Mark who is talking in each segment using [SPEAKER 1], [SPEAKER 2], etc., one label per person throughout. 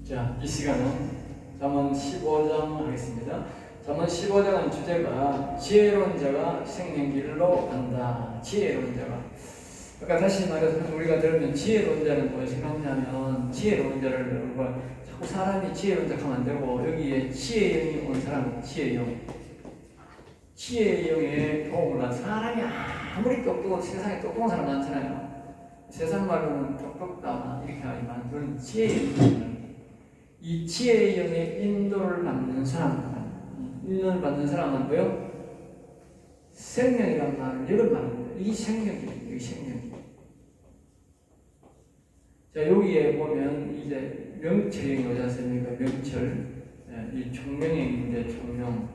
[SPEAKER 1] 자, 이 시간은 잠언 15장 하겠습니다. 잠언 15장은 주제가 지혜로운 자가 생명길로 간다. 지혜로운 자가. 아까 다시 말해서 우리가 들으면 지혜로운 자는 무엇이 하냐면 지혜로운 자를 자꾸 사람이 지혜로운 자 하면 안 되고 여기에 지혜의 영이 온 사람은 지혜의 영. 지혜의 영에 도움을 받는 사람이 아무리 똑똑한 세상에 똑똑한 사람 많잖아요. 세상 말로는 똑똑다 이렇게 하지만 그건 지혜의 영이에요. 이 지혜의 영에 인도를 받는 사람은 뭐요? 생명이란 말을 이걸 말합니다. 이 생명이에요. 이 생명. 자, 여기에 보면 이제 명철이 오지 않습니까? 명철. 이 총명행인데 총명.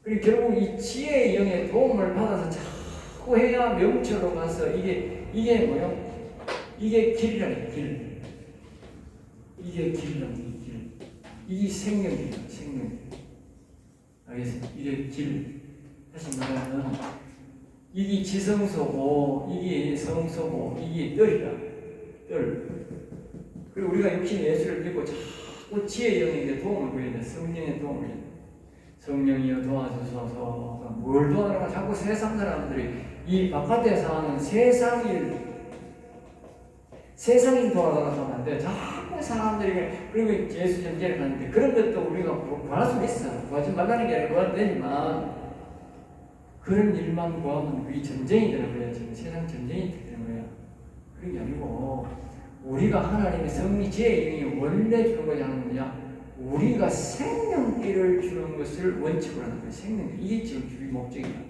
[SPEAKER 1] 그리고 결국 이 지혜의 영의 도움을 받아서 자꾸 해야 명철로 가서 이게 뭐요? 이게 길이라는 길. 이게 길이라는 길. 이게 생명이에요. 생명. 알겠습니다. 이게 길. 다시 말하면 이게 지성소고 이게 성소고 이게 뜰이다. 뜰. 그리고 우리가 육신 예수를 믿고 자꾸 지혜의 영에게 도움을 구해야 돼. 성령의 도움을 구해야 돼. 성령이여 도와주소서. 뭘 도와주나 자꾸 세상 사람들이 이 바깥에서 하는 세상일 도와달라고 하면 안 돼. 자꾸 사람들이 그리고 예수 전쟁을 하는데 그런 것도 우리가 구할 수 있어. 구하지 말라는 게 아니라 구하면 되지만 그런 일만 구하면 그게 전쟁이 되는 거야. 지금 세상 전쟁이 되는 거야. 그런 게 아니고 우리가 하나님의 성리 지혜의 영이 원래 주는 거냐 하는 거냐. 우리가 생명길을 주는 것을 원칙으로 하는 거예요. 생명길. 이게 지금 주의 목적이야.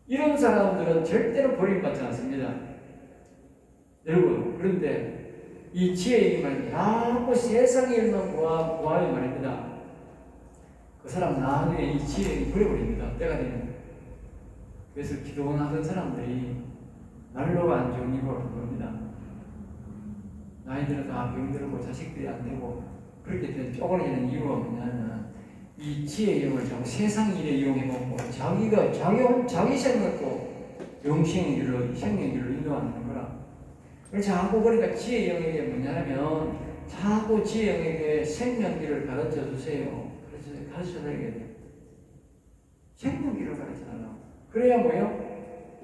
[SPEAKER 1] 이런 사람들은 절대로 버림받지 않습니다. 여러분, 그런데 이 지혜의 말이 자꾸 세상의 일만 구하면 말입니다. 그 사람 나중에 이 지혜를 버려버립니다. 때가 되면. 그래서 기도하던 사람들이 말로가 안 좋은 이유가 그겁니다. 나이 들어서 병들고 자식들이 안 되고 그렇게 된 쪼그라지는 이유가 뭐냐면 이 지혜의 영을 자꾸 세상 일에 이용해놓고 자기 생각도 영생의 길로 인도하는 거라. 그래서 자꾸 그러니까 지혜의 영에게 뭐냐면 자꾸 지혜의 영에게 생명길을 가르쳐 주세요. 가르쳐 줘야 돼요. 생명길을 가르쳐 달라고. 그래야 뭐요?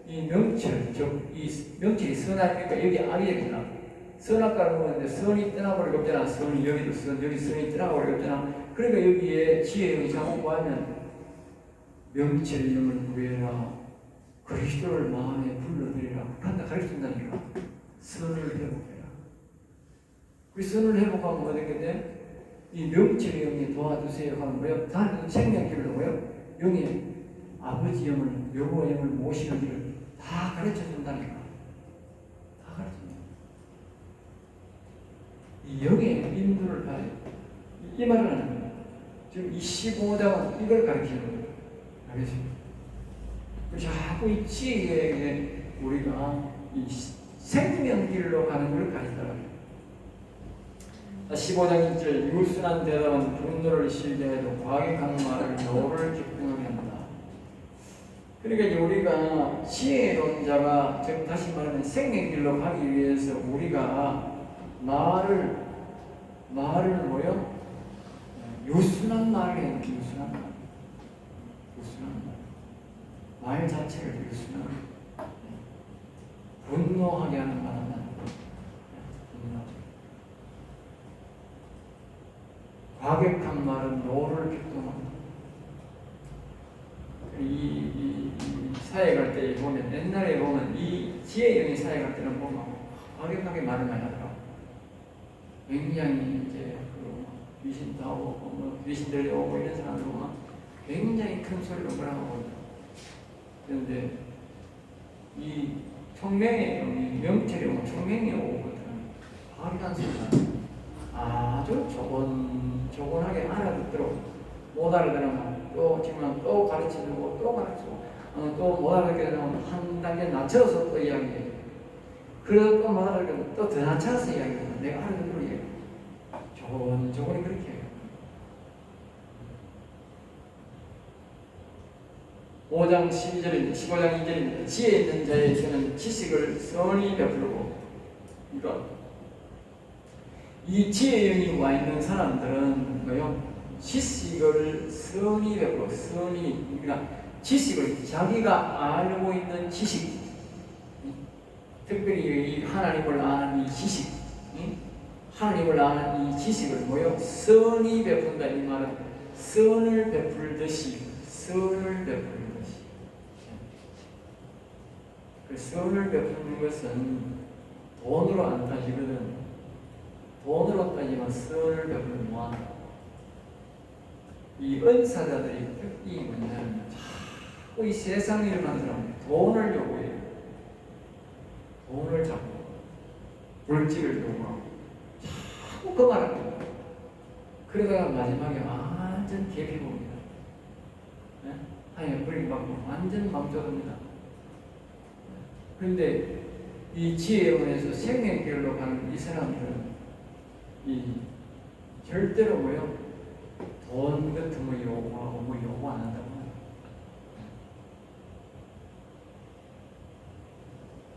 [SPEAKER 1] 이 명철, 이 명철이 선악이니까 여기 악이잖아. 선악과를 보는데 선이 떠나버리고 없잖아. 선이 여기도 여기 선이 떠나버리고 없잖아. 그러니까 여기에 지혜의 영이 자꾸 구하면 명철의 영을 구해라. 그리스도를 마음에 불러들이라. 한다 가르쳐준다니까. 선을 회복해라. 그 선을 회복하면 어떻게 돼? 이 명철의 영이 도와주세요 하면 뭐요? 다른 생명길로 뭐요? 영이 아버지 영을, 여보 영을 모시는 길을 다 가르쳐 준다니까. 다 가르쳐 준다. 이 영의 인도를 봐야 이 말을 하는 거예요. 지금 이 15장은 이걸 가르치는 거예요. 알겠습니다? 자꾸 이 지혜에 우리가 이 생명길로 가는 걸 가르쳐라. 15장 1절 유순한 대답은 분노를 실게 해도 과격한 말을 노를 집중하게 한다. 그러니까 이제 우리가 지혜로운 자가 즉 다시 말하면 생명길로 가기 위해서 우리가 말을 뭐요? 유순한 말을 해야 돼. 유순한 말 자체를 유순한 분노하게 하는 말은 과격한 말은 노를 격동한다. 이 사회 갈 때 보면 옛날에 보면 이 지혜의 영이 사회 갈 때는 보면 과격하게 말을 많이 하더라고. 굉장히 이제 귀신도 하고 귀신 들려오고 이런 사람들 보면 굉장히 큰 소리로 뭐라고 하거든요. 그런데 이 총명의 영이 명철이 오고 총명이 오거든. 과격한 소리가 아주 조곤하게 알아듣도록 못 알아들으면 또 지금 또 가르쳐주고 또 가르치고 또 못 알아듣으면 한 단계 낮춰서 또 이야기해. 그래도 또 못 알아듣으면 또 더 낮춰서 이야기해. 내가 알아듣도록 이야기해. 조곤히 그렇게 해요. 5장 12절입니다. 15장 2절입니다. 지혜 있는 자에게는 지식을 선히 베풀고 이거 이 지혜영이 와 있는 사람들은 뭐요? 지식을 선히 배우고 선히 그러니까 지식을 자기가 알고 있는 지식, 특별히 이 하나님을 아는 이 지식, 하나님을 아는 이 지식을 뭐요? 선히 베푼다. 이 말은 선을 베풀듯이, 선을 베풀듯이. 그 선을 베푸는 것은 돈으로 안 따지거든. 돈으로 따지면 선을 베풀면 뭐하나? 이 은사자들이 특히 뭐냐면 자꾸 이 세상 일을 하는 사람은 돈을 요구해요. 돈을 자꾸 물질을 요구하고 자꾸 그 말을 해요. 그러다가 마지막에 완전 개피봅니다. 네? 하여 버림받고 완전 망쳐갑니다. 그런데 이 지혜원에서 생명길로 가는 이 사람들은 이 절대로 뭐요? 돈 같은 거 요구하고 뭐 요구 안 한다고.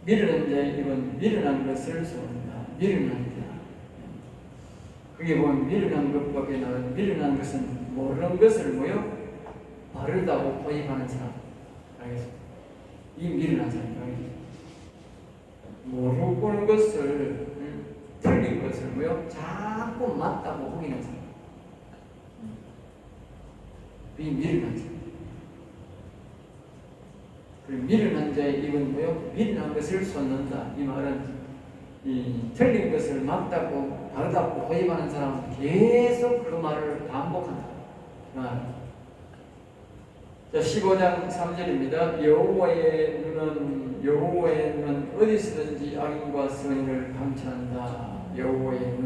[SPEAKER 1] 미련한 자의 입은 미련한 것을 쏘는다. 미련한 자. 그게 보면 미련한 것밖에 나는 미련한 것은 모르는 것을 뭐요? 바르다고 포입하는 사람. 알겠습니다. 이 미련한 사람이 알겠습니다. 모르는 것을 틀린 것을 뭐요? 자꾸 맞다고 호기는 사람. 이 미련한 자. 그리고 미련한 자의 입은 뭐요? 미련한 것을 쏟는다. 이 말은 이 틀린 것을 맞다고 바르다고 호입하는 사람은 계속 그 말을 반복한다. 자, 15장 3절입니다. 여호와의 눈은 어디서든지 악인과 선인을 감찰한다. 여호와의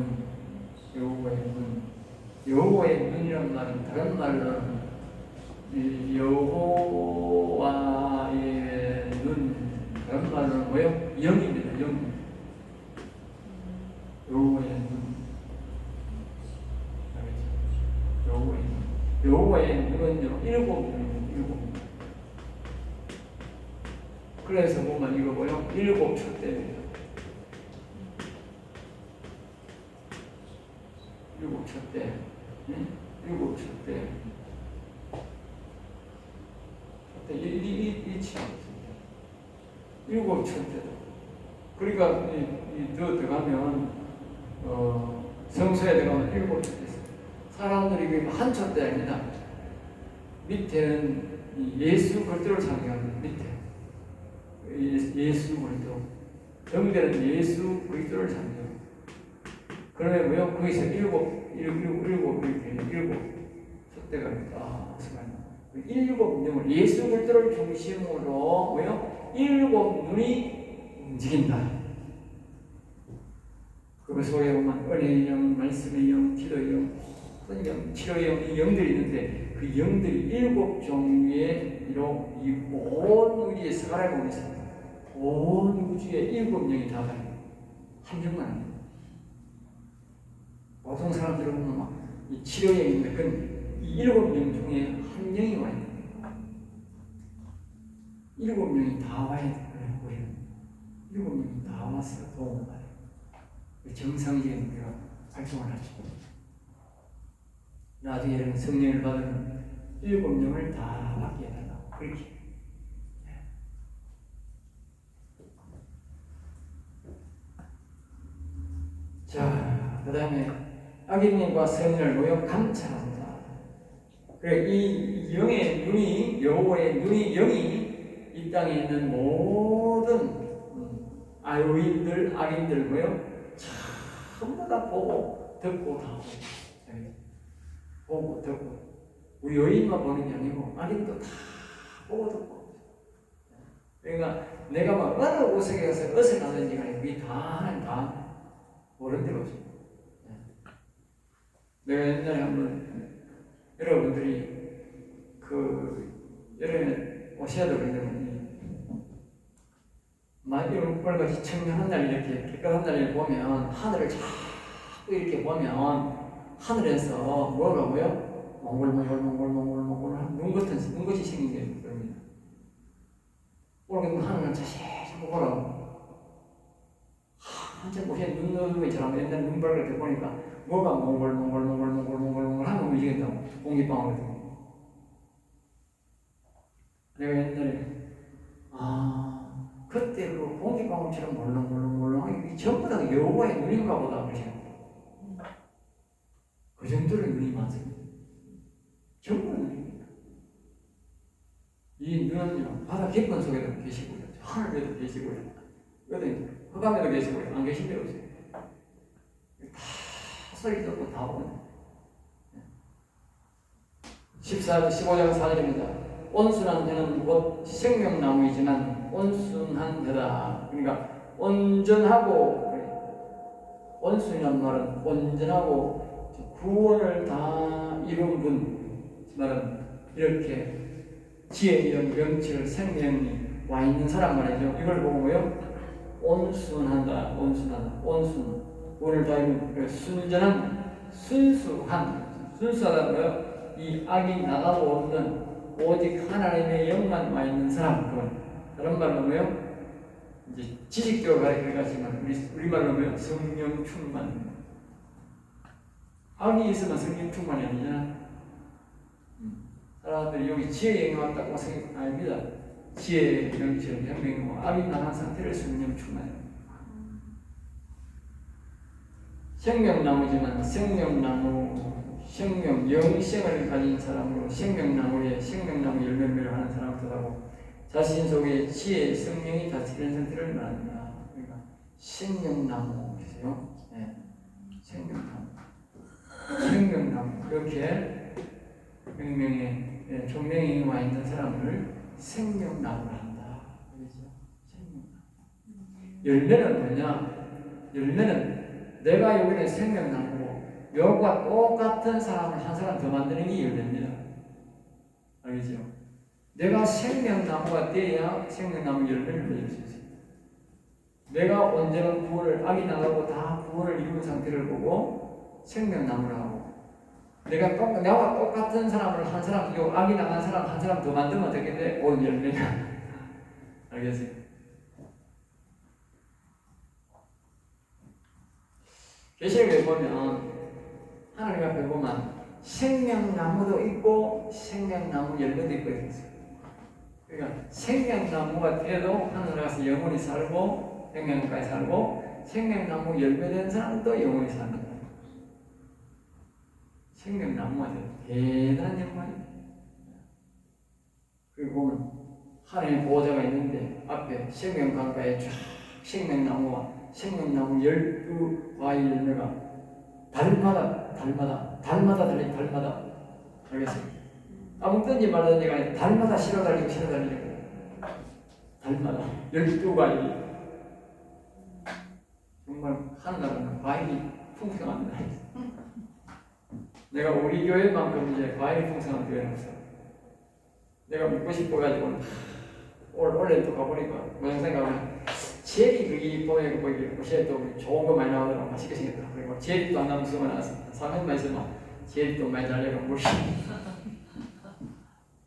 [SPEAKER 1] 눈이란 말은 다른 말로는 여호와의 눈, 다른 말로는 뭐요? 영입니다. 영. 여호와의 눈. 여호와의 눈은요, 일곱 눈입니다. 일곱. 그래서 보면 이거 뭐요? 일곱 촛대입니다. 일곱 촛대. 일곱 촛대. 이 취합니다. 일곱 촛대다. 그러니까 더 들어가면 성소에 들어가면 일곱 촛대. 사람들이 한 촛대 아닙니다. 밑에는 예수 그리스도를 상징합니다. 밑에 예수 그리스도, 정대는 예수 그리스도를 상징합니다. 그러면 뭐요? 거기서 일곱 촛대가 있다. 일곱 영을 예수 그리스도를 중심으로 뭐요? 일곱 눈이 움직인다. 그 속에 보면 은혜의 영, 말씀의 영, 기도의 영, 영, 치료의 영, 이 영들이 있는데 그 영들이 일곱 종류의 이로 이 온 우주에 살아가고 있습니다. 온 우주에 일곱 영이 다 가요. 한 영만 아니에요. 보통 사람들은 보면 막 이 치료에 있는 건 이 일곱 영 중에 한 영이 와 있는 거예요. 일곱 영이 다 와야 돼요. 우리는 일곱 영이 다 와서 도움을 받아요. 정상적인 우리가 활동을 하죠. 나중에는 성령을 받으면 일곱 영을 다 받게 해달라고 그렇게. 자, 그 다음에 악인과 선인을 모여 감찰한다. 그래, 이 영의 눈이, 여호와의 눈이, 영이 이 땅에 있는 모든 악인들 모여 전부 다 보고 듣고 다 보고 듣고. 우리 여인만 보는 게 아니고 악인도 다 보고 듣고. 그러니까 내가 막 어느 곳에 가서 어디서 나든지 간에 그게 다 모르는 데가 없습니다. 내가 옛날에 한번 여러분들이 여름에 오셔야 되는데 얼굴같이 청명한 날 이렇게 깨끗한 날 보면 하늘을 자꾸 이렇게 보면 하늘에서 뭐라고요? 몽골 눈같이 생긴 게 그럽니다. 오늘 하늘을 자세히 보라고 천천히 보시면 눈 넣는 것처럼 옛날 눈발을 이렇게 보니까 뭐가 몽골 하면 움직인다고. 공기방울이. 내가 옛날에 그때 그 공기방울처럼 몰렁 전부 다 여호와의 눈인가 보다 그러시는 그 정도로 눈이 많습니다. 전부 눈입니다. 이 눈은요 바다 깊은 속에도 계시고요, 하늘에도 계시고요, 어디 흑암에도 계시고요, 안 계신 데 없어요. 다 소리 듣고 다 보네. 15장 4절입니다. 온순한 배는 곧 생명나무이지만 온순한 배다. 그러니까 온전하고, 온순이란 말은 온전하고 구원을 다 이룬 분 말은 이렇게 지혜 이런 명칭을 생명이 와 있는 사람 말이죠. 이걸 보고 뭐요? 온순하다, 온순 구원을 다 이룬 순전한, 순수하다 뭐요? 이 악이 나가고 없는 오직 하나님의 영만 와 있는 사람, 그건 다른 말로 뭐요? 이제 지식적으로 가르치지만 우리말로 뭐요? 성령 충만. 악이 있으면 성령 충만이 아니잖아. 사람들이 여기 지혜에 영광 왔다고 생각 아닙니다. 지혜의 명칭, 현명이고 악이 나간 상태를 성령 충만해요. 생명나무지만 생명, 영생을 가진 사람으로 생명나무에 생명나무 열매를 하는 사람도 하고 자신 속에 지혜, 성령이 다스리는 상태를 말합니다. 그러니까 생명나무 계세요? 네. 생명나무 이렇게 명명에 종명이 와 있는 사람을 생명나무라 한다. 그렇죠? 생명나무. 열매는 뭐냐? 열매는 내가 여기는 생명나무고 여기와 똑같은 사람을 한 사람 더 만드는 게 열매입니다. 알겠죠? 내가 생명나무가 돼야 생명나무 열매를 맺을 수 있어요. 내가 온전한 구원을, 악이 나가고 다 구원을 이룬 상태를 보고 생명나무를 하고 나와 똑같은 사람을 한 사람, 악이 나간 사람 한 사람 더 만들면 어떻게 돼? 온 열매냐. 알겠어요? 계시록에 보면 하나님 앞에 보면 생명나무도 있고 생명나무 열매도 있고 있어요. 그러니까 생명나무가 돼도 하늘에 가서 영원히 살고 생명까지 살고 생명나무 열매된 사람도 영원히 삽니다. 생명나무가 돼도 대단한 영광입니다. 그리고 보면 하나님의 보호자가 있는데 앞에 생명강가에 쫙 생명나무와 생명나무 12과의 열매가 달마다 달린 달마다 알겠어요? 아무든지 말든지 간에 달마다 실어 달리고 달마다 12과일이 정말 하늘나라는 과일이 풍성합니다. 내가 우리 교회만큼 이제 과일이 풍성한 교회는 없어. 내가 묻고 싶어가지고 올해 또 가보니까 모양상에 가보면 제리 그게 보면 보시에 또 좋은 거 많이 나오더라고. 맛있게 생겼다. 그리고 제리 또 안 나오면 수만 나왔어. 3년만 있으면 제리 또 많이 달려가 물시.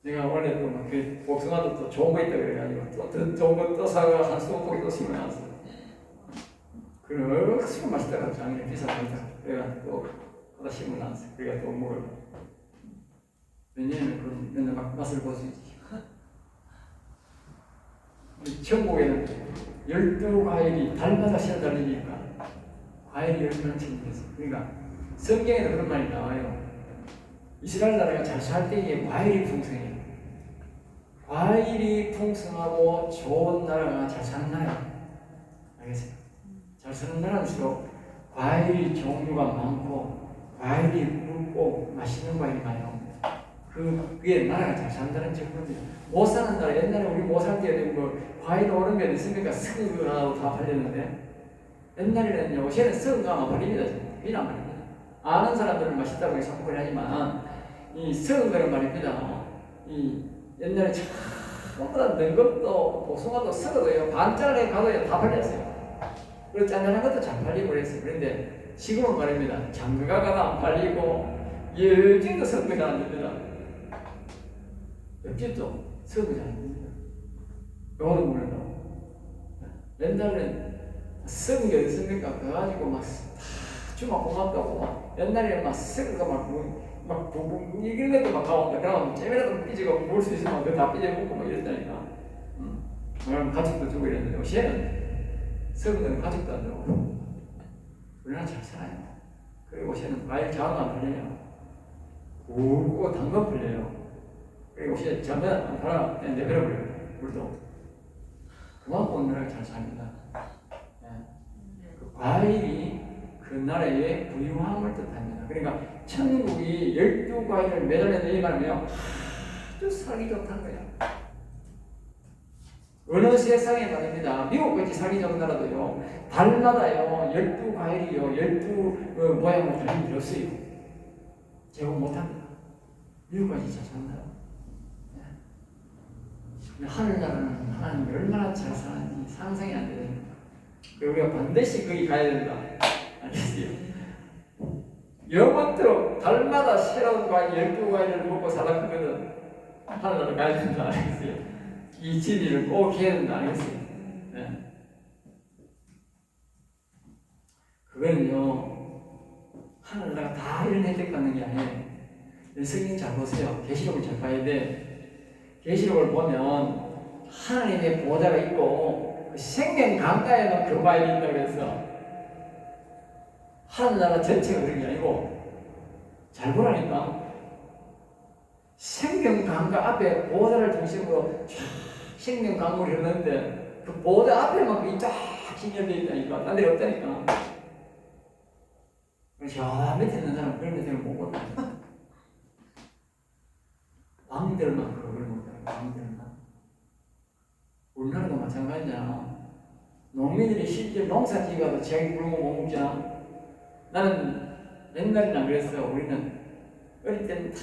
[SPEAKER 1] 내가 원래 또그 복숭아도 또 좋은 거 있다 그래가지고 또 좋은 거 또 사가 한 20포기 또 심어 놨어. 그래 수가 맛있다가 작년에 비싸니까 내가 또 하다 심어 놨어. 그래가 또 먹을. 왜냐면 그럼 맨날 맛을 볼 수 있지. 천국에는 12과일이 달마다 실어 달리니까 과일이 얼마나 챙기겠어. 그러니까 성경에도 그런 말이 나와요. 이스라엘 나라가 잘 살 때에 과일이 풍성해요. 과일이 풍성하고 좋은 나라가 잘 사는 나라예요. 알겠어요? 잘 사는 나라일수록 과일이 종류가 많고 과일이 굵고 맛있는 과일이 많이 나옵니다. 그게 나라가 잘 산다는 증거입니다. 못 사는 나라, 옛날에 우리 못 살 때는 뭐 과일 오른 게 있으니까 썩은 거 하고 다 팔렸는데 옛날에는 요새는 썩은 거 아마 팔립니다. 그냥 말입니다. 아는 사람들은 맛있다고 해서 선포를 하지만 이 썩은 거는 말입니다. 이 옛날에 전부 다 넣은 것도 복숭아도 썩어도요 반짜리에 가도요 다 팔렸어요. 그리고 짠짠한 것도 잘 팔리고 그랬어요. 그런데 지금은 말입니다. 장가가 가도 안 팔리고 열정도 썩은 거 잘 안 됩니다. 옆집도 썩은 거 잘 안 됩니다. 영어도 모른다고. 옛날에는 썩은 게 어디 있습니까? 그래가지고 막 주막 고맙다고 막 옛날에는 막 썩은 거막 부부 이런 것도 막 가온다. 그러면 잼이라도 삐지고 먹을 수 있으면 그거 다 삐져 먹고 막 이랬다니까. 그러면 가족도 주고 이랬는데 쟤는 썩은 건 가족도 안 주고 우리나라 잘 살아요. 그리고 쟤는 과일 장어 안 팔려요. 굵고 당근 팔려요. 그리고 쟤 장어 안 팔아 내버려버려요. 물도 그만큼 우리나라가 잘 삽니다. 그 과일이 그 나라의 부유함을 뜻합니다. 그러니까 천국이 12과일을 매달려 얘기하면 아주 살기 좋다는 거야. 어느 세상에 말입니다. 미국같이 살기 좋은 나라도요. 달마다요. 12과일이요. 12모양을 달린 게 없어요. 제공 못합니다. 미국까지 잘 산다. 하늘나라는 하나님이 얼마나 잘 사는지 상상이 안 돼요. 우리가 반드시 거기 가야 된다. 알겠어요? 영원토록 달마다 새로운 과일 12과일을 먹고 살았거든. 하늘나라 가야 된다. 알겠어요? 이 진리를 꼭 해야 된다. 알겠어요? 네. 그거는요, 하늘나라가 다 이런 혜택 받는 게 아니에요. 성경 잘 보세요. 계시록을 잘 봐야 돼. 계시록을 보면 하나님의 보좌가 있고 생명 강가에는 그 과일이 있다고 그래서 하늘나라 전체가 그런 게 아니고 잘 보라니까 생명 강가 앞에 보좌를 중심으로 쫙 생명 강물이 흐르는데 그 보좌 앞에만 쫙 진열되어 있다니까. 딴 데가 없다니까. 저 밑에 있는 사람은 그런 데를 못 본다. 왕들만 그걸 못해요. 왕들만. 우리나라도 마찬가지잖아. 농민들이 실제 농사지기 가도 자기 굶고 못 먹잖아. 나는 옛날에는 안 그랬어. 우리는 어릴 때는 다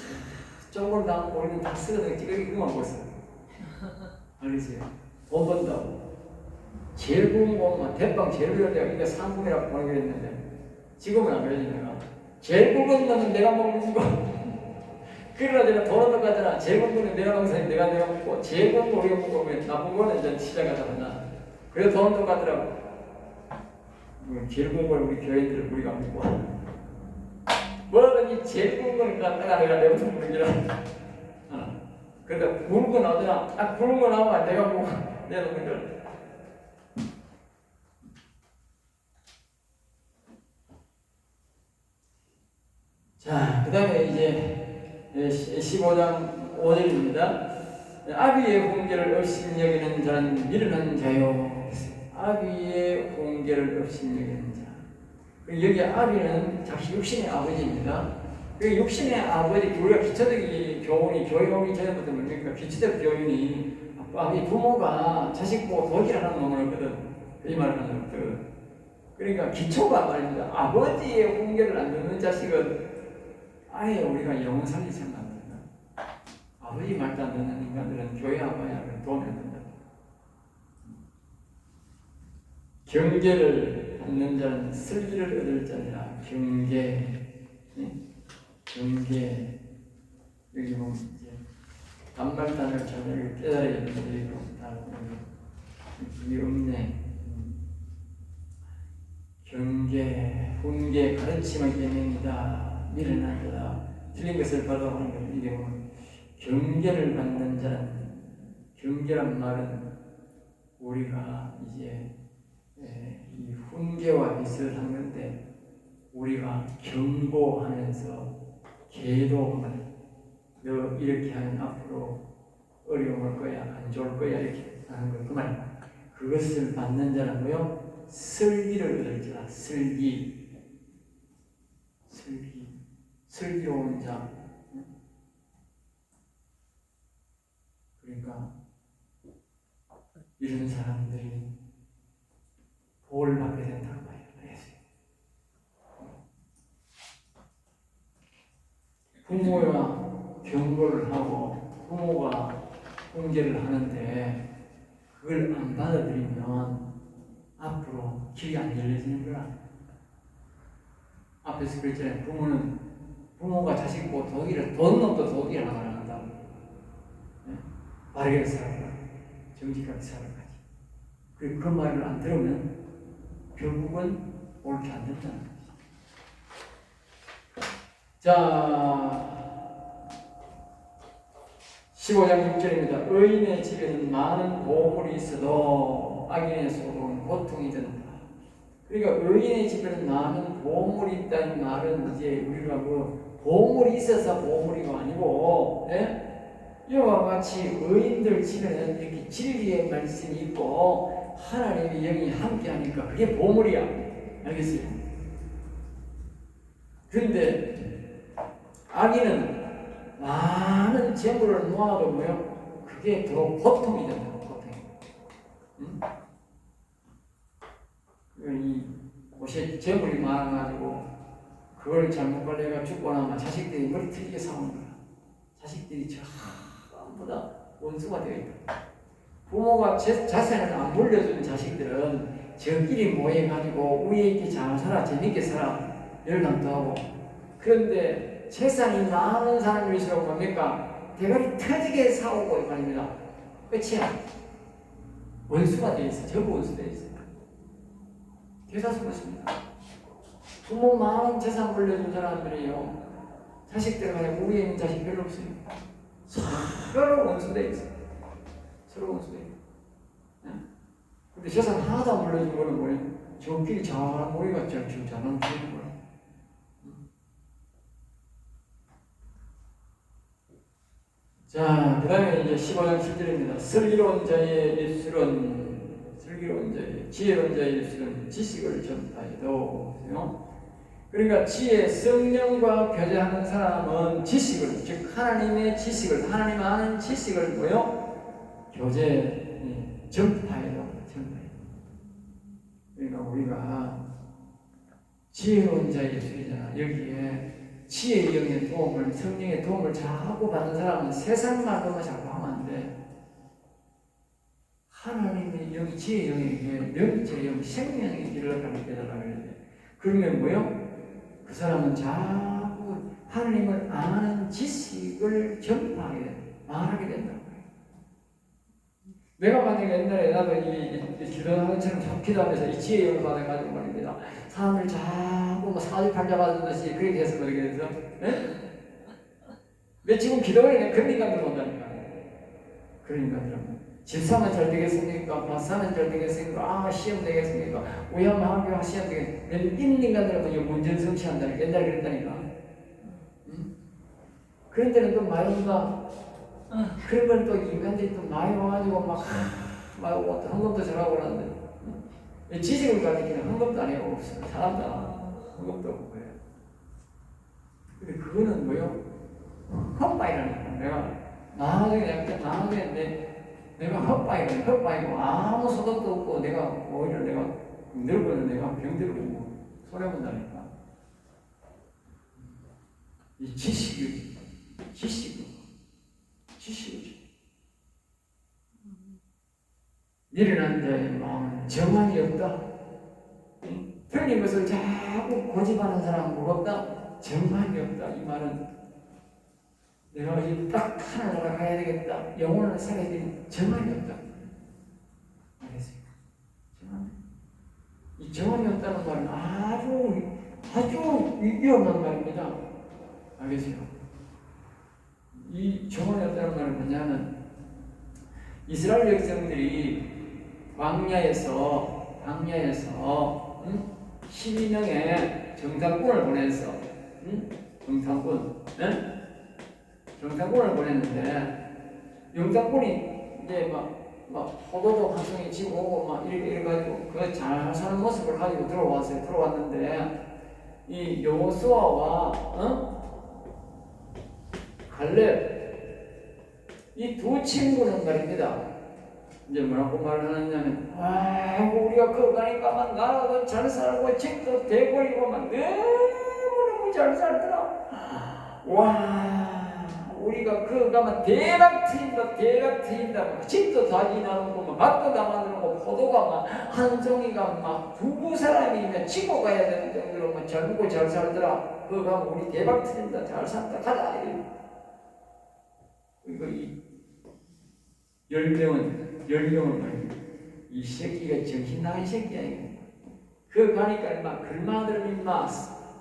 [SPEAKER 1] 쪼그려 나오고 우리는 다 쓰러져 찌그리 그만 먹었어. 알겠어요? 돈 번다고. 제일 좋은 것만 대빵 제일 좋은 데가 이게 상품이라고 보내고 했는데 지금은 안 그러지 내가. 제일 굵은 거는 내가 먹는 거. 그러나 내가 돈은 똑같잖아. 제일 굵은 거는 내가 먹는 사람이 내가 먹고 제일 굵은 거 우리가 먹고 나쁜 거는 이제 시장가서 하나. 그래서 돈은 똑같더라고. 제일 굵은 걸 우리 교인들은 우리가 먹고 뭐든지 제일 굵은 걸 갖다가 내가 내 무슨 먹이라. 그러니까 굵은 거 나오잖아. 딱 굵은 거 나오면 내가 먹고 내가 먹는 걸. 자, 그 다음에 이제 15장 5절입니다. 아비의 훈계를 업신여기는 자는 미련한 자요. 아비의 훈계를 업신여기는 자. 여기 아비는 자기 육신의 아버지입니다. 그 육신의 아버지, 우리가 기초적인 교훈이 교육이 전부터 뭡니까? 기초적 교훈이 아비 부모가 자식 보고 독일하는 놈을 하거든. 이 말을 하는 거거든. 그러니까 기초가 말입니다. 아버지의 훈계를 안 듣는 자식은 아예 우리가 영혼 살릴 생각 안 된다. 아버지 말도 안 듣는 인간들은 교회 아빠야 도움이 안 된다. 경계를 받는 자는 슬기를 얻을 자니라. 경계, 경계. 여기 보면 이제 단말단을 잘 깨달아야 되는데 이게 없네. 경계, 훈계, 가르침의 계명이다. 미련한 자다. 틀린 것을 받아보는 것. 이게 보면 경계를 받는 자는, 경계란 말은 우리가 이제 이 훈계와 비슷한 건데 우리가 경고하면서 계도하는, 너 이렇게 하면 앞으로 어려움 올 거야, 안 좋을 거야 이렇게 하는 거. 그 말. 그것을 받는 자는 뭐요? 슬기를 얻을 자다. 슬기. 슬기. 슬기로운 자. 그러니까 이런 사람들이 복을 받게 된다고 말이에요. 부모와 경고를 하고 부모가 훈계를 하는데 그걸 안 받아들이면 앞으로 길이 안 열려지는 거야. 앞에서 그랬잖아요. 부모가 자식 보고 돈 놈도 독일을 하나 한다고. 바르게 살아라. 정직하게 살아가지. 그 말을 안 들으면 결국은 옳게 안 된다는 거죠. 자, 15장 6절입니다. 의인의 집에는 많은 보물이 있어도 악인의 소득은 고통이 된다. 그러니까 의인의 집에는 많은 보물이 있다는 말은 이제 우리가 뭐 보물이 있어서 보물이가 아니고, 이와 같이 의인들 집에는 이렇게 진리의 말씀이 있고 하나님의 영이 함께하니까 그게 보물이야. 알겠어요? 그런데 악인은 많은 재물을 모아도 뭐요? 그게 더 고통이 된다. 고통. 응? 이 곳에 재물이 많아가지고 그걸 잘못 관리해가 죽고 나면 자식들이 머리 틀리게 싸우는 거야. 자식들이 전부 다 원수가 되어 있다. 부모가 자산을 안 물려준 자식들은 저끼리 모여가지고 위에 있게 잘 살아, 재밌게 살아, 열남도 하고. 그런데 재산이 많은 사람일수록 뭡니까? 대가리 터지게 싸우고 이 말입니다. 끝이야. 원수가 되어 있어. 전부 원수 되어 있어. 대다수였습니다. 부모 많은 재산 물려준 사람들이요, 자식들 간에 위에 있는 자식 별로 없어요. 서로 원수되어 있어. 서로 원수되어 있어. 근데 재산 하나도 안 물려준 거는 뭐예요? 저끼리 잘 모여가 지금 잘하는 거야. 자, 그 다음에 이제 15장 10절입니다. 슬기로운 자의 입술은, 슬기로운 자의, 지혜로운 자의 입술은 지식을 전파해도, 그러니까 지혜, 성령과 교제하는 사람은 지식을, 즉 하나님의 지식을, 하나님 아는 지식을 뭐요? 교제, 전파해도. 그러니까 우리가 지혜로운 자의 입술이잖아. 여기에 지혜의 영의 도움을, 성령의 도움을 자꾸 받는 사람은 세상만으로만 자꾸 하면 안 돼. 하나님의 영, 지혜의 영에게 명철의 영, 생명의 길을 가게 되달라고 해야 돼. 그러면 뭐요? 그 사람은 자꾸 하나님을 아는 지식을 전파하게 된다. 말하게 된다고 해요. 내가 만약에 옛날에 나도 이 기도하는 것처럼 자꾸 기도하면서 이 지혜의 영을 받아가지고 말입니다. 사람을 자꾸 뭐 사주팔자 받듯이 그렇게 해서 그렇게 해서, 왜 지금 기도를 해? 그런 인간들 온다니까. 그런 인간들. 집사면 잘 되겠습니까? 마사면 잘 되겠습니까? 시험 되겠습니까? 우야마하게 시험 되겠습니까? 있는 인간들은 뭐 문제를 성취한다니까. 옛날에 그랬다니까. 그런 데는 또 마이가, 그런 건 또 인간들이 또 많이 와가지고 막 헌금도 잘하고 그러는데, 지식을 가지기는 헌금도 안 해요. 없어요. 사람도 안 하고, 헌금도 없고 그래요. 근데 그거는 뭐요? 헛바이라니까. 나중에 내가 헛바이고 아무 소득도 없고 오히려 내가 늙어는 내가 병들고 손해본다니까. 이 지식이지. 미련한 자의 마음은 정함이 없다. 틀린 것을 자꾸 고집하는 사람은 무겁다. 정함이 없다. 이 말은 내가 이 딱 하나를 가야 되겠다. 영혼을 살아야 되는 정함이 없다. 알겠어요? 이 정함이 없다는 말은 아주 위험한 말입니다. 알겠어요? 이 정함이 없다는 말은 뭐냐면, 이스라엘 백성들이 광야에서 12명의 정탐꾼을 보냈어. 정탐꾼을 보냈는데, 정탐꾼이 이제 막 포도도 한 송이 지고 오고 막 이래가지고 그 잘 사는 모습을 가지고 들어왔어요. 들어왔는데, 이 여호수아와 갈렙, 이 두 친구는 말입니다. 이제 뭐라고 말을 하느냐면, 우리가 그거 가니까 나라도 잘 살고 집도 대고이고 너무너무 잘 살더라. 우리가 그거 가면 대박 트인다. 집도 다 지나고 밭도 다 만들고 포도가 한 송이가 두부 사람이 치고 가야 되는 정도로 잘 먹고 잘 살더라. 그거 가면 우리 대박 트인다. 잘 산다. 가자. 이거 이 10명은 말이야. 이 새끼가 정신 나간 새끼야. 이거. 그 가니까 막 글마들은 막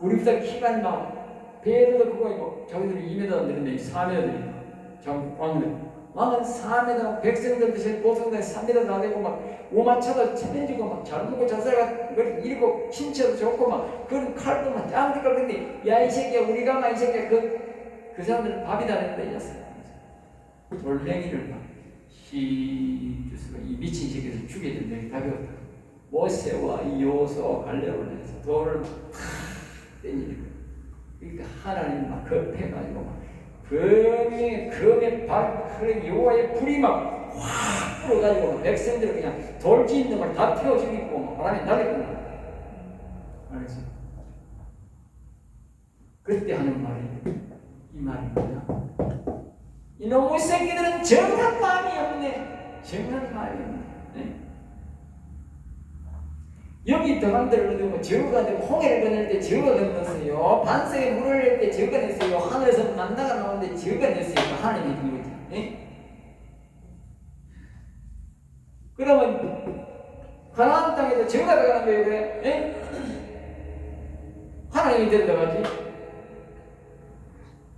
[SPEAKER 1] 우리보다 키가 막 배도 크고 있고 저기들은 2m 되는데 4m들이 왕들 왕은 4m 백성들 드신 보성들 3m 다 되고 막 오마차도 체면지고 막 잘 먹고 잘 살아 이렇고 신체도 좋고 막 그런 칼도 막 짱띠가 근데 야 이 새끼야 우리가 막 이 새끼야 그 사람들은 밥이 다른다 이 녀석 돌멩이를 막 주스가 이 미친 새끼를 죽여야 된다 답이 없다. 모세와 이 요소 갈렙을 해서 돌을 막 땡기는 거야. 그러니까 하나님 막 급해가지고 막 금의 발그런 여호와의 불이 막 확 불어가지고 백성들을 그냥 돌지 있는 걸 다 태워 죽이고 막 바람에 날리고 알겠어? 그때 하는 말이 이 말이 뭐냐? 이놈의 새끼들은 정한 마음이 없네. 정한 마음이 없네. 네? 여기 더간들을 넣으면 저가 되고 홍해를 건널 때 저가 건넜어요. 반석에 물을 낼 때 저가 냈어요. 하늘에서 만나가 나오는데 저가 냈어요. 하나님이 준 거죠. 네? 그러면 가나안 땅에도 저가 들어가는 거예요. 왜? 네? 하나님이 데려가지.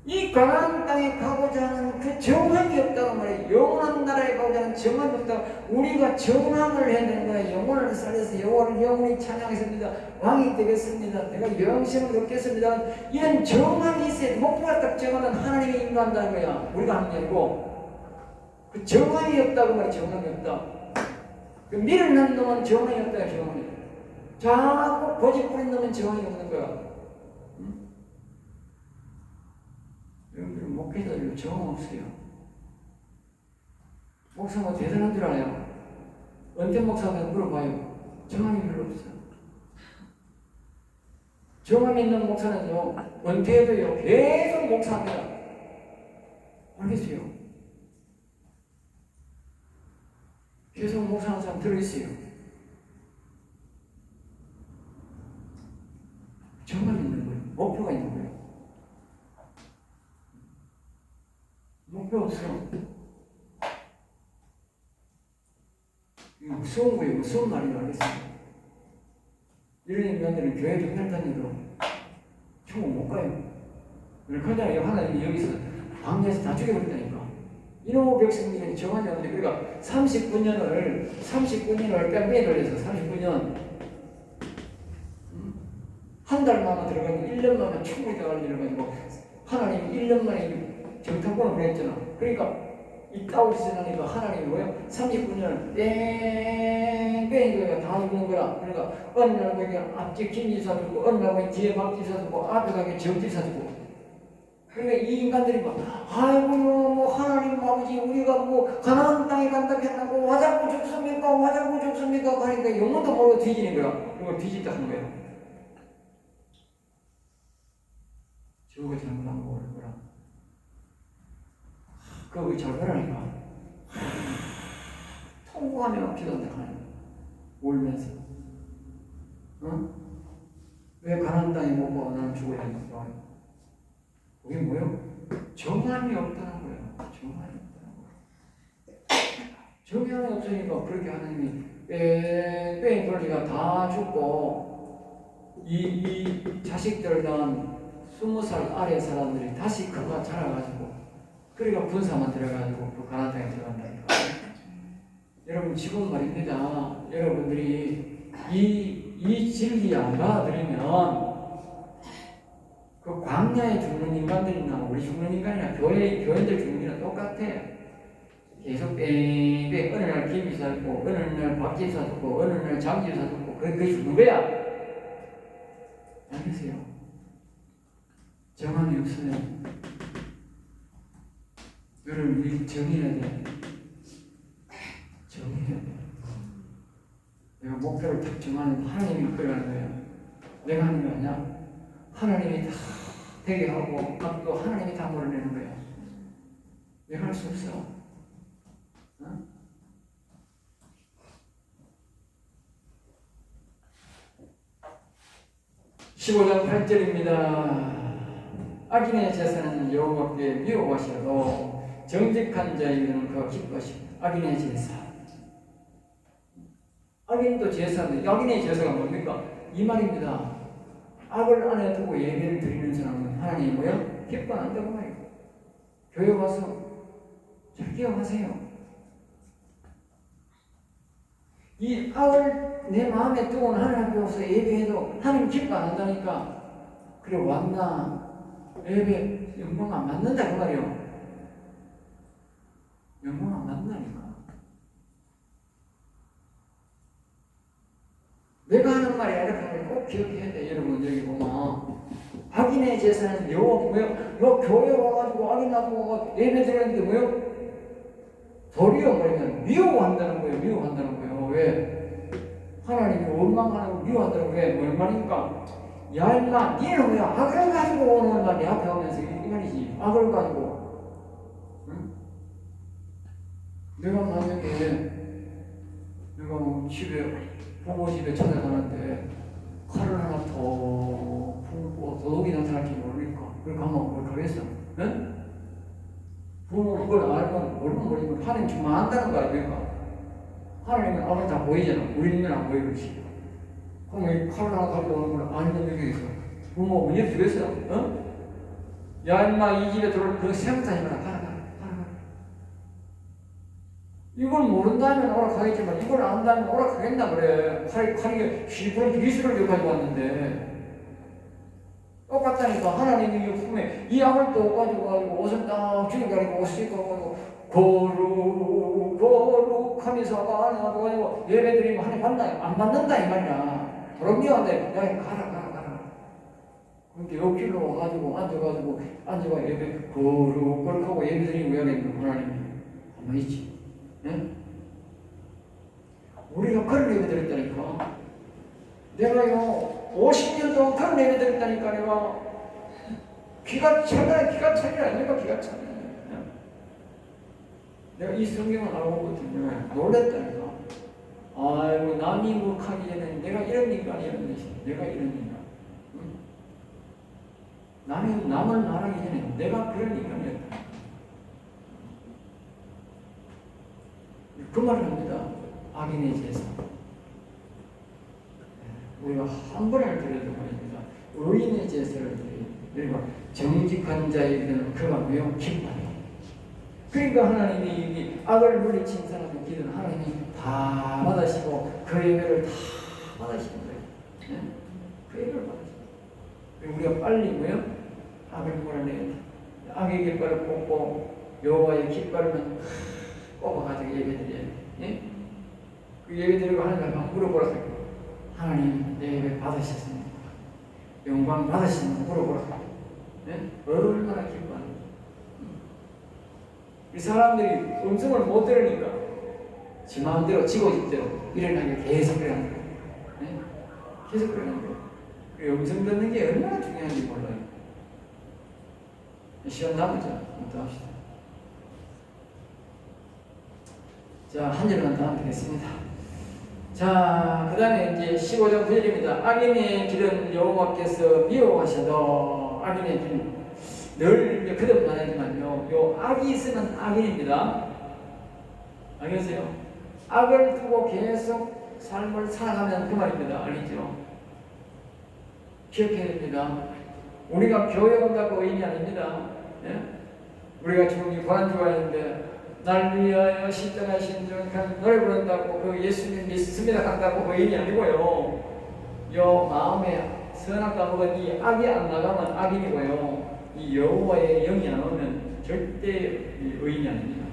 [SPEAKER 1] 이 가나안 땅에 가고자 하는 그 정함이 없다고 말해요. 영원한 나라에 가고자 하는 정함이 없다고. 우리가 정함을 해야 되는 거야. 영혼을 살려서 여호와를 영원히 찬양했습니다. 왕이 되겠습니다. 내가 영생을 얻겠습니다. 이런 정함이 있어야 목표가 딱 정하면 하나님이 인도한다는 거야. 우리가 하는 게 아니고 그 정함이 없다고 말이야. 정함이 없다. 그 밀을 넣는 놈은 정함이 없다. 정함이. 자꾸 고집 부린 놈은 정함이 없는 거야. 여러분들은 목회자들도 정함 없어요. 목사가 대단한 줄 알아요. 은퇴 목사한테 물어봐요. 정함이 별로 없어요. 정함이 있는 목사는요, 은퇴해도요, 계속 목사합니다. 알겠어요? 계속 목사하는 사람 들어있어요. 정함이 있는 거예요. 목표가 있는 거예요. 목표 없어. 이거 무서운 거예요. 무서운 말이에요. 알겠어요? 이런 인간들은 교회 좀 혈단해도 천국 못 가요. 그러잖아요. 하나님이 여기서 광야에서 다 죽여버린다니까. 이놈의 백성들이 정한이 없는데, 그러니까 39년을 뺑뺑이 돌려서 39년 한 달 만에 들어가고 1년 만에 충분히 들어갈 일을 가지고 하나님이 1년 만에 정탐꾼을 보냈잖아. 그러니까 이따오리 지나니까 하나님이 뭐예요? 39년을 뺑뺑이 다 입는 거야. 그러니까 어느 날 보니까 앞뒤 김지사 주고 어느 날 보니까 뒤에 박지사 주고 앞에 가게 정지사 주고. 그러니까 이 인간들이 막 아이고 뭐 하나님 아버지 우리가 뭐 가나안 땅에 간다 했나고 와자고 죽습니까? 와자고 죽습니까? 그러니까 영문도 모르고 뒤지는 거야. 이걸 뒤진다 하는 거야. 저거 잘못한 거 모를 거라. 그거 잘못하니까 통곡하며 기도한다 하나님 울면서 어? 왜 가나안 땅에 못 가고 나는 죽어야 되는가? 그게 뭐예요? 정함이 없다는 거예요. 정함이 없다는 거예요. 정함이 없으니까 그렇게 하나님이 뺑뺑이 돌리가 다 죽고 이 자식들 난 20살 아래 사람들이 다시 그가 자라가지고 그러니까 군사만 들어가지고 그 가나안 땅에 들어간다니까. 여러분 지금 말입니다. 여러분들이 이 진리 안 받아들이면 그 광야에 죽는 인간들이나 우리 죽는 인간이나 교인들 죽는 이랑 똑같아. 계속 뺑뺑 어느 날 김지사 죽고 어느 날 박지사 죽고 어느 날 장지사 죽고 그게 죽는 거야. 알겠어요? 정함이 없어요. 여러분 우리 정해야 돼. 정해야 돼. 내가 목표를 딱 정하는 하나님이 이끌어가는 거야. 내가 하는 거 아니야. 하나님이 다 되게 하고 또 하나님이 다 몰아내는 거야. 내가 할 수 없어. 어? (15장 8절입니다) 악인의 제사는 여호와께 미워하셔도 정직한 자에게는 그가 기뻐하십니다. 악인의 제사. 악인도 제사인데 악인의 제사가 뭡니까? 이 말입니다. 악을 안에 두고 예배를 드리는 사람은 하나님이 뭐요? 기뻐 안 한다고 말이에요. 교회 와서 잘 기억하세요. 이 악을 내 마음에 두고는 하나님 앞에 와서 예배해도 하나님 기뻐 안 한다니까. 그래 왔나 예배 영광 안 받는다 그 말이요. 영광 안 받는다니까. 내가 하는 말이 이렇게 꼭 기억해야 돼. 여러분 여기 보면 악인의 제사는 요 교회 와가지고 악인 놔두고 예배 드리는데 뭐요? 도리어 말하면 미워한다는 거예요. 미워한다는 거예요. 왜? 하나님이 원망하는 걸 미워한다는 거예요. 뭔 말입니까? 야 인마 니는 왜 악을 가지고 오는 말 내 앞에 오면서 이 말이지. 악을 가지고 응? 내가 만약에 내가 뭐 집에 부모 집에 찾아가는데 칼을 하나 더 품고 도둑이 나타날지 모르니까 그걸 가면 뭘 하겠어? 네? 부모 그걸 알면 모르면 하나님 정말 안다는 거 아닙니까? 하나님은 앞에 다 보이잖아. 우리는 안 보이듯이. 그럼 이 칼을 하나 가지고 오는 걸 아니면 여기 있어. 부모 문제 주겠어요? 어? 야 인마 이 집에 들어올 그 생각하지 마라. 가라. 이걸 모른다면 오락하겠지만 이걸 안다면 오락하겠나 그래. 칼이 시부른 비수를 가지고 왔는데 똑같다니까. 하나님이 이 품에 이 악을 또 가지고 옷을 딱 죽여가지고 옷을 입고 거룩하면서 안에 가지고 예배드리면 하나님 받나요? 안 받는다 이 말이야. 그럼요. 야 가라. 그런데 옆길로 와가지고 앉아가 예배 거룩하고 예배드리고 해야겠는 하나님이 가만히 있지. 응? 우리가 그런 예배 드렸다니까. 내가요 50년 동안 그런 예배 드렸다니까. 내가 기가 차리라 내가 기가 차리라. 내가 이 성경을 알고거든요. 놀랬다니까. 아이고 남이 목하기 전에 내가 이런 인간이 내가 이런 인간. 응? 남을 말하기 전에 내가 그런 인간이었다. 그 말을 합니다. 악인의 제사. 우리가 한 번을 드려도 말입니다. 의인의 제사를 드리고 정직한 자의 일은 그가 매우 기뻐요. 그러니까 하나님이 악을 물리친 사람의 길은 하나님이 다 받으시고 그 예배를 다 받으시는 거예요. 네? 그 예배를 받으시는 거예요. 우리가 빨리 뭐요? 악을 몰아내야 돼. 악의 깃발을 꽂고 여호와의 깃발은 꼽아가지고 예배드려야 돼. 예? 그 예배드리고 하나님 앞에 물어보라. 하나님 내 예배 받으셨습니까? 영광 받으시는 물어보라. 예? 얼마나 기뻐하는지. 이 사람들이 음성을 못 들으니까 지 마음대로 지고 싶대로 일어나게 계속 그러는 거예요. 예? 계속 그러는 거예요. 그 음성 듣는 게 얼마나 중요한지 몰라요. 시간 남았죠? 또 합시다. 자, 한 절만 더 하면 되겠습니다. 자, 그 다음에 이제 15장 9절입니다. 악인의 길은 여호와께서 미워하셔도 악인의 길 늘 그릇만 하지만요. 요 악이 있으면 악인입니다. 알겠어요? 악을 두고 계속 삶을 살아가면 그 말입니다. 알겠죠? 기억해야 됩니다. 우리가 교회 온다고 의인이 아닙니다. 예? 우리가 지금 이 고난주가 있는데 날 위하여 십자가신 중 노래 부른다고 그 예수님 믿습니다 간다고 의인이 아니고요. 요 마음에 선악과 먹은 이 악이 안 나가면 악인이고요. 이 여호와의 영이 안 오면 절대 의인이 아닙니다.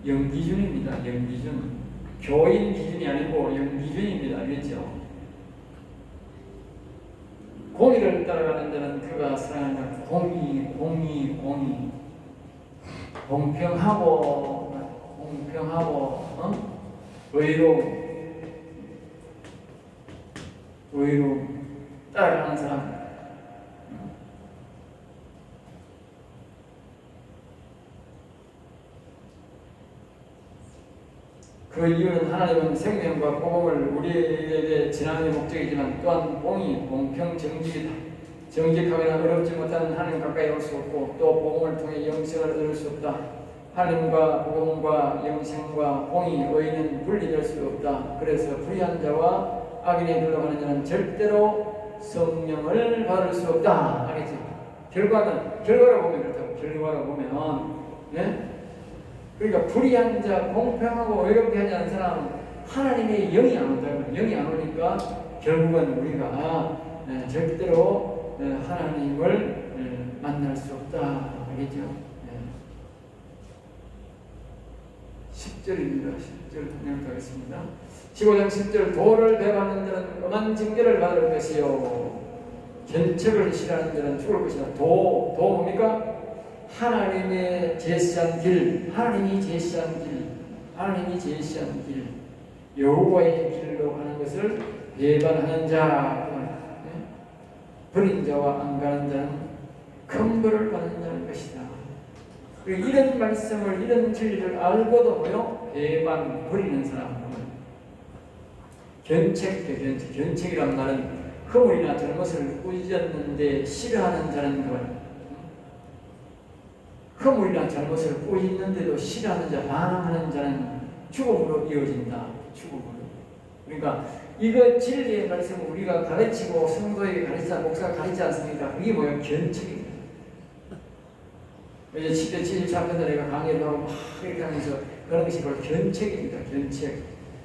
[SPEAKER 1] 영기준입니다. 영기준. 교인 기준이 아니고 영기준입니다. 알겠죠? 공의를 따라가는 자는 그가 사랑하는 공의. 공평하고 의로움 따라가는 사람. 그 이유는 하나님은 생명과 복음을 우리에게 진화의 목적이지만 또한 공평, 정직이다. 정직하거나 어렵지 못하는 하나님 가까이 올 수 없고 또 복음을 통해 영생을 얻을 수 없다. 하나님과 복음과 영생과 공의, 의는 분리될 수 없다. 그래서 불의한 자와 악인의 길로 가는 자는 절대로 성령을 받을 수 없다. 알겠지? 결과로 보면 그렇다고. 결과로 보면, 예? 그러니까 불의한 자, 공평하고 외롭게 하지 않은 사람은 하나님의 영이 안 온다. 영이 안 오니까 결국은 우리가 절대로 하나님을 만날 수 없다. 알겠죠? 10절입니다. 10절 단행하겠습니다. 15장 10절 도를 배반하는 자는 엄한 징계를 받을 것이요 견책을 싫어하는 자는 죽을 것이다. 도 뭡니까? 하나님의 제시한 길, 하나님이 제시한 길, 여호와의 길로 가는 것을 배반하는 자, 버린 자와 안 가는 자는 큰 벌을 받는다는 것이다. 이런 말씀을, 이런 진리를 알고도 뭐요? 배반, 버리는 사람. 견책이란 말은 허물이나 잘못을 꾸짖었는데 싫어하는 자는 것. 허물이나 잘못을 꾸짖는데도 싫어하는 자, 반항하는 자는 죽음으로 이어진다. 죽음으로. 그러니까 이거 진리의 말씀을 우리가 가르치고 성도에게 가르치자, 목사가 가르치지 않습니까? 그게 뭐예요? 견책입니다. 이제 10대 73년에 내가 강의를 하고 막 이렇게 하면서 그런 것이 바로 견책입니다. 견책.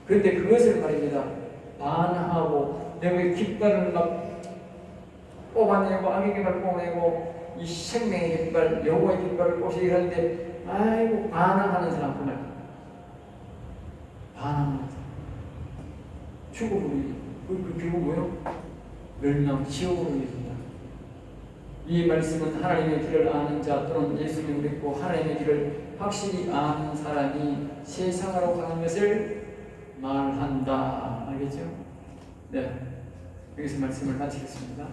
[SPEAKER 1] 그런데 그것을 말입니다. 반항하고 내가 깃발을 막 뽑아내고 악의 깃발을 뽑아내고 이 생명의 깃발, 여호와의 깃발을 꽂으려 하는데 아이고 반항하는 사람 그말 반항하는 사람 죽음으로 그 결국 뭐예요? 멸망 지옥으로 이어진다. 이 말씀은 하나님의 길을 아는 자 또는 예수님을 믿고 하나님의 길을 확실히 아는 사람이 세상으로 가는 것을 말한다. 알겠죠? 네, 여기서 말씀을 마치겠습니다.